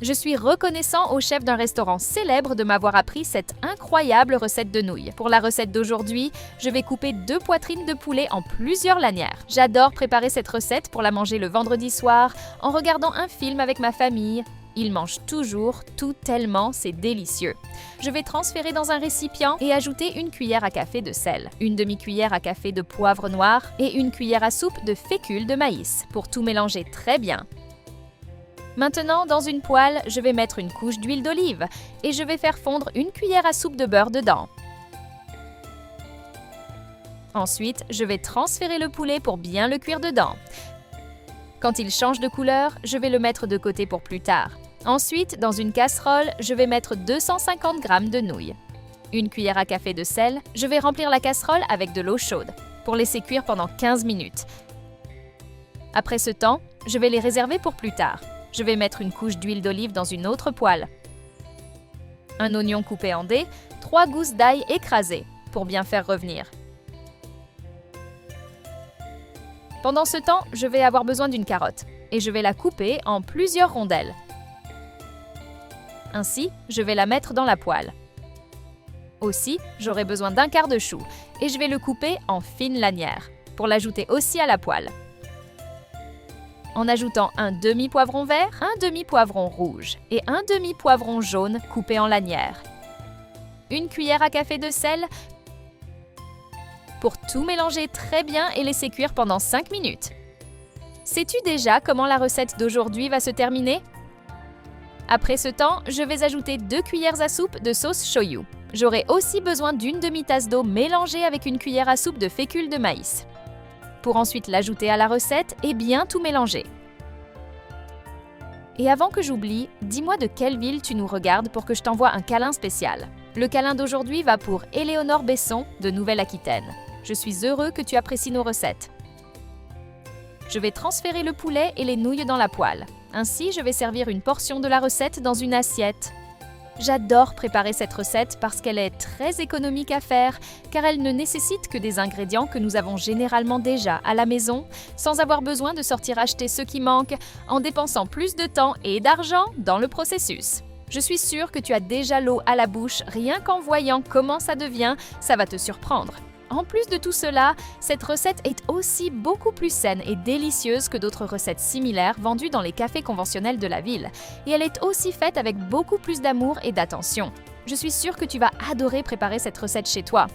Je suis reconnaissant au chef d'un restaurant célèbre de m'avoir appris cette incroyable recette de nouilles. Pour la recette d'aujourd'hui, je vais couper 2 poitrines de poulet en plusieurs lanières. J'adore préparer cette recette pour la manger le vendredi soir en regardant un film avec ma famille. Ils mangent toujours tout tellement c'est délicieux. Je vais transférer dans un récipient et ajouter 1 cuillère à café de sel, 1 demi-cuillère à café de poivre noir et 1 cuillère à soupe de fécule de maïs pour tout mélanger très bien. Maintenant, dans une poêle, je vais mettre une couche d'huile d'olive et je vais faire fondre 1 cuillère à soupe de beurre dedans. Ensuite, je vais transférer le poulet pour bien le cuire dedans. Quand il change de couleur, je vais le mettre de côté pour plus tard. Ensuite, dans une casserole, je vais mettre 250 g de nouilles. 1 cuillère à café de sel, je vais remplir la casserole avec de l'eau chaude pour laisser cuire pendant 15 minutes. Après ce temps, je vais les réserver pour plus tard. Je vais mettre une couche d'huile d'olive dans une autre poêle. Un oignon coupé en dés, 3 gousses d'ail écrasées pour bien faire revenir. Pendant ce temps, je vais avoir besoin d'une carotte et je vais la couper en plusieurs rondelles. Ainsi, je vais la mettre dans la poêle. Aussi, j'aurai besoin d'un quart de chou et je vais le couper en fines lanières pour l'ajouter aussi à la poêle. En ajoutant un demi-poivron vert, un demi-poivron rouge et un demi-poivron jaune coupé en lanières. 1 cuillère à café de sel pour tout mélanger très bien et laisser cuire pendant 5 minutes. Sais-tu déjà comment la recette d'aujourd'hui va se terminer? Après ce temps, je vais ajouter 2 cuillères à soupe de sauce shoyu. J'aurai aussi besoin d'1 demi-tasse d'eau mélangée avec 1 cuillère à soupe de fécule de maïs, pour ensuite l'ajouter à la recette et bien tout mélanger. Et avant que j'oublie, dis-moi de quelle ville tu nous regardes pour que je t'envoie un câlin spécial. Le câlin d'aujourd'hui va pour Éléonore Besson de Nouvelle-Aquitaine. Je suis heureux que tu apprécies nos recettes. Je vais transférer le poulet et les nouilles dans la poêle. Ainsi, je vais servir une portion de la recette dans une assiette. J'adore préparer cette recette parce qu'elle est très économique à faire, car elle ne nécessite que des ingrédients que nous avons généralement déjà à la maison, sans avoir besoin de sortir acheter ce qui manque, en dépensant plus de temps et d'argent dans le processus. Je suis sûre que tu as déjà l'eau à la bouche, rien qu'en voyant comment ça devient, ça va te surprendre. En plus de tout cela, cette recette est aussi beaucoup plus saine et délicieuse que d'autres recettes similaires vendues dans les cafés conventionnels de la ville. Et elle est aussi faite avec beaucoup plus d'amour et d'attention. Je suis sûre que tu vas adorer préparer cette recette chez toi.